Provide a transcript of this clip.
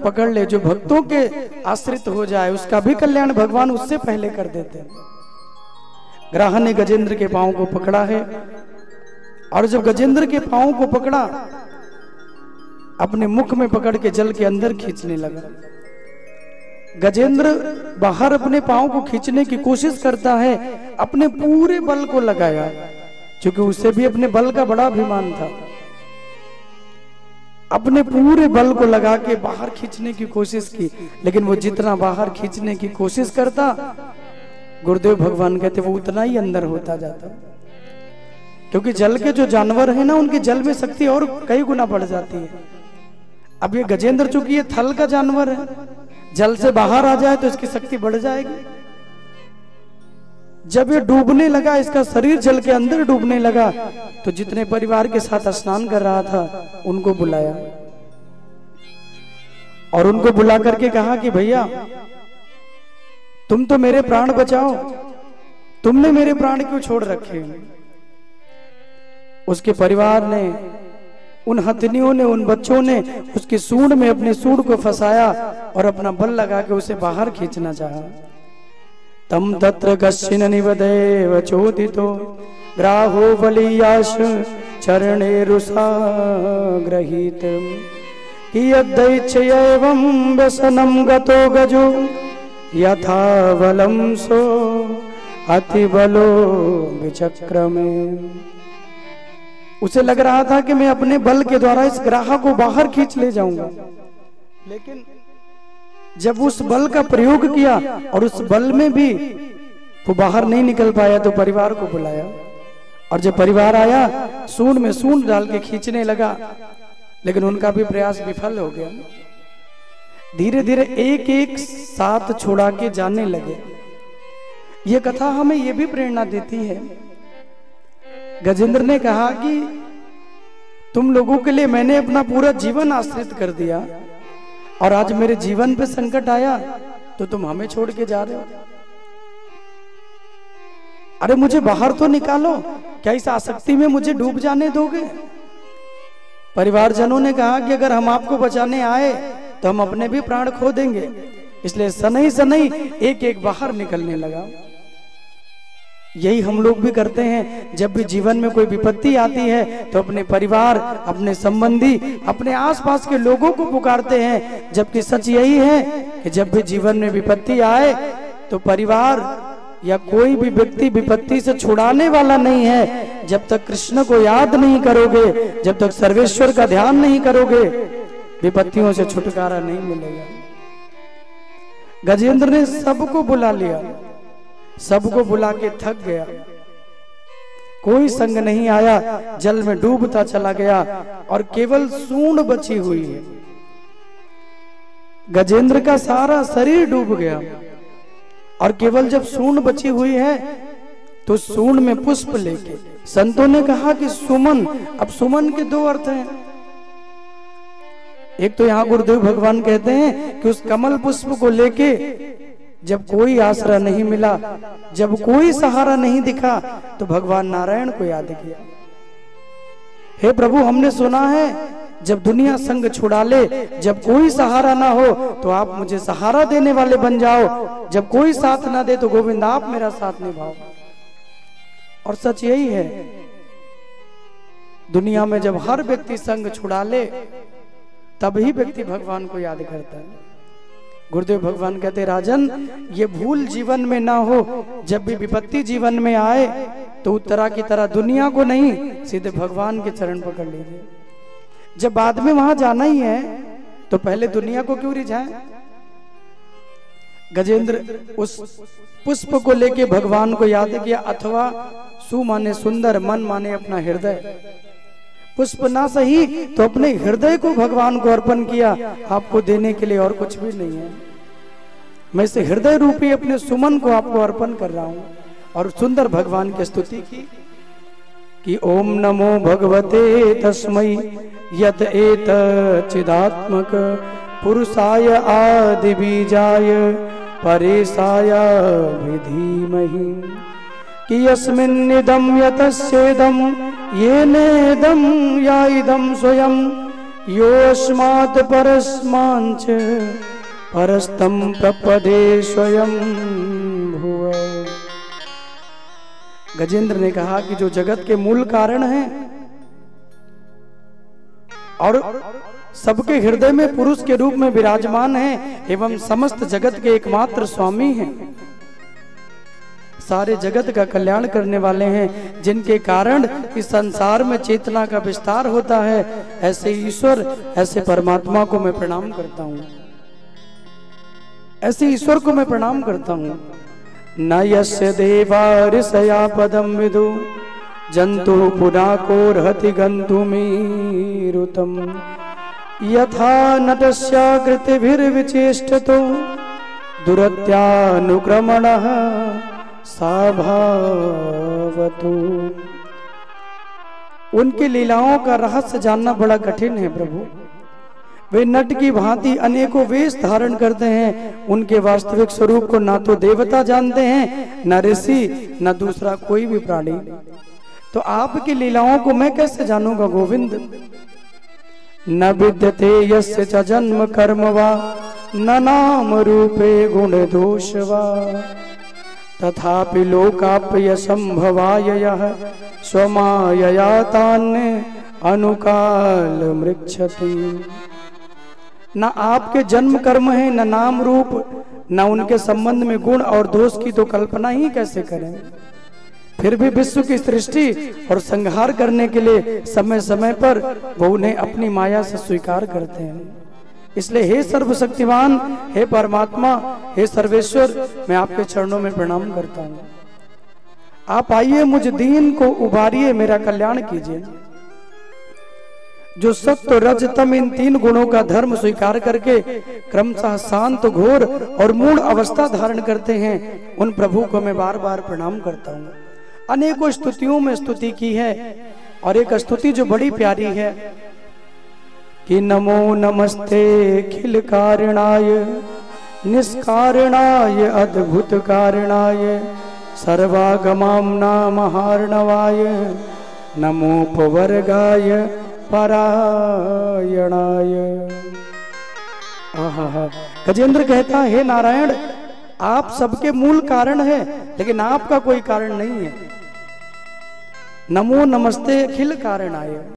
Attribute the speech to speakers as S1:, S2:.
S1: पकड़ ले, जो भक्तों के आश्रित हो जाए उसका भी कल्याण भगवान उससे पहले कर देते हैं। ग्राह ने गजेंद्र के पांव को पकड़ा है, और जब गजेंद्र के पांव को पकड़ा, अपने मुख में पकड़ के जल के अंदर खींचने लगा। गजेंद्र बाहर अपने पांव को खींचने की कोशिश करता है, अपने पूरे बल को लगाया, क्योंकि उसे भी अपने बल का बड़ा अभिमान था। अपने पूरे बल को लगा के बाहर खींचने की कोशिश की, लेकिन वो जितना बाहर खींचने की कोशिश करता, गुरुदेव भगवान कहते वो उतना ही अंदर होता जाता। क्योंकि जल के जो जानवर हैं ना, उनके जल में शक्ति और कई गुना बढ़ जाती है। अब ये गजेंद्र चूंकि ये थल का जानवर है, जल से बाहर आ जाए तो इसकी शक्ति बढ़ जाएगी। जब ये डूबने लगा, इसका शरीर जल के अंदर डूबने लगा, तो जितने परिवार के साथ स्नान कर रहा था उनको बुलाया, और उनको बुला करके कहा कि भैया तुम तो मेरे प्राण बचाओ, तुमने मेरे प्राण क्यों छोड़ रखे। उसके परिवार ने, उन हथनियों ने, उन बच्चों ने उसकी सूंड में अपनी सूंड को फंसाया और अपना बल लगा के उसे बाहर खींचना चाहा। तम तत्र कश्चिन निवदेव चोदितो ग्राहो बलियाश चरणे रुषा ग्रहीत कियद्दैच्छयैवं व्यसनं गतो गजो यथा बलं सो अति बलो विचक्रमे। उसे लग रहा था कि मैं अपने बल के द्वारा इस ग्राह को बाहर खींच ले जाऊंगा, लेकिन जब उस बल का प्रयोग किया और उस बल में भी वो बाहर नहीं निकल पाया, तो परिवार को बुलाया, और जब परिवार आया सूंड में सूंड डाल के खींचने लगा, लेकिन उनका भी प्रयास विफल हो गया। धीरे धीरे एक एक साथ छोड़ा के जाने लगे। ये कथा हमें ये भी प्रेरणा देती है। गजेंद्र ने कहा कि तुम लोगों के लिए मैंने अपना पूरा जीवन आश्रित कर दिया, और आज मेरे जीवन पे संकट आया तो तुम हमें छोड़ के जा रहे हो। अरे मुझे बाहर तो निकालो, क्या इस आसक्ति में मुझे डूब जाने दोगे। परिवारजनों ने कहा कि अगर हम आपको बचाने आए तो हम अपने भी प्राण खो देंगे, इसलिए सनई सनई एक एक बाहर निकलने लगा। यही हम लोग भी करते हैं। जब भी जीवन में कोई विपत्ति आती है तो अपने परिवार, अपने संबंधी, अपने आसपास के लोगों को पुकारते हैं, जबकि सच यही है कि जब भी जीवन में विपत्ति आए तो परिवार या कोई भी व्यक्ति विपत्ति से छुड़ाने वाला नहीं है। जब तक कृष्ण को याद नहीं करोगे, जब तक सर्वेश्वर का ध्यान नहीं करोगे, विपत्तियों से छुटकारा नहीं मिलेगा। गजेंद्र ने सबको बुला लिया, सबको बुला के थक गया, कोई संग नहीं आया, जल में डूबता चला गया और केवल सूंड बची हुई है। गजेंद्र का सारा शरीर डूब गया और केवल जब सूंड बची हुई है तो सूंड में पुष्प लेके, संतों ने कहा कि सुमन, अब सुमन के दो अर्थ हैं। एक तो यहाँ गुरुदेव भगवान कहते हैं कि उस कमल पुष्प को लेके जब कोई आसरा नहीं मिला, जब कोई सहारा नहीं दिखा, तो भगवान नारायण को याद किया। हे प्रभु, हमने सुना है जब दुनिया संग छुड़ा ले, जब कोई सहारा ना हो तो आप मुझे सहारा देने वाले बन जाओ, जब कोई साथ ना दे तो गोविंद आप मेरा साथ निभाओ। और सच यही है, दुनिया में जब हर व्यक्ति संग छुड़ा ले तभी व्यक्ति भगवान को याद करता है। गुरुदेव भगवान कहते, राजन, ये भूल जीवन में ना हो, जब भी विपत्ति जीवन में आए तो उत्तरा की तरह दुनिया को नहीं, सीधे भगवान के चरण पकड़ लीजिए। जब बाद में वहां जाना ही है तो पहले दुनिया को क्यों रिझाएं। गजेंद्र उस पुष्प को लेके भगवान को याद किया, अथवा सु माने सुंदर, मन माने अपना हृदय। पुष्प ना सही तो अपने हृदय को भगवान को अर्पण किया, आपको देने के लिए और कुछ भी नहीं है। मैं इस हृदय रूपी अपने सुमन को आपको अर्पण कर रहा हूं। और सुंदर भगवान की स्तुति की कि ओम नमो भगवते तस्मै यत एत चिदात्मक पुरुषाय आदि बीजाय परेशाय विधीमहि कि यस्मिन्निदं यतस्येदं येनेदं याइदं स्वयं योऽस्मात् परस्मांच परस्तम प्रपदे स्वयं भुव। गजेंद्र ने कहा कि जो जगत के मूल कारण हैं और सबके हृदय में पुरुष के रूप में विराजमान हैं एवं समस्त जगत के एकमात्र स्वामी हैं, सारे जगत का कल्याण करने वाले हैं, जिनके कारण इस संसार में चेतना का विस्तार होता है, ऐसे ईश्वर, ऐसे परमात्मा को मैं प्रणाम करता हूं, ऐसे ईश्वर को मैं प्रणाम करता हूं। न यस्य देवा ऋषया पदम विदु जंतु पुनाकोर्हति गंतुमीरुतम यथा नटस्याकृतिभिर्विचेष्टतो दुरत्यानुक्रमणः साभावतु। उनकी लीलाओं का रहस्य जानना बड़ा कठिन है प्रभु। वे नट की भांति अनेकों वेश धारण करते हैं, उनके वास्तविक स्वरूप को ना तो देवता जानते हैं, न ऋषि, न दूसरा कोई भी प्राणी। तो आपकी लीलाओं को मैं कैसे जानूंगा गोविंद। न विद्यते यस्य च जन्म कर्म वा न नाम रूपे गुण दोष वा तथापि लोकाप्य संभवाय यः स्वमायया तान्य अनुकाल मृक्षति। न आपके जन्म कर्म है, न नाम रूप, न उनके संबंध में गुण और दोष की तो कल्पना ही कैसे करें। फिर भी विश्व की सृष्टि और संहार करने के लिए समय समय पर वो उन्हें अपनी माया से स्वीकार करते हैं। इसलिए हे सर्वशक्तिमान, हे परमात्मा, हे सर्वेश्वर, मैं आपके चरणों में प्रणाम करता हूँ। आप आइए, मुझ दीन को उबारिए, मेरा कल्याण कीजिए। जो सत्व रज तम इन तीन गुणों का धर्म स्वीकार करके क्रमशः शांत घोर और मूढ़ अवस्था धारण करते हैं, उन प्रभु को मैं बार बार प्रणाम करता हूँ। अनेकों स्तुतियों में स्तुति की है और एक स्तुति जो बड़ी प्यारी है कि नमो नमस्ते खिल कारणाय निष्कारणाय अद्भुत कारणाय सर्वागमाम्ना महार्णवाय नमोपवर्गाय परायणाय। गजेंद्र कहता है, हे नारायण, आप सबके मूल कारण है, लेकिन आपका कोई कारण नहीं है। नमो नमस्ते अखिल कारणाय।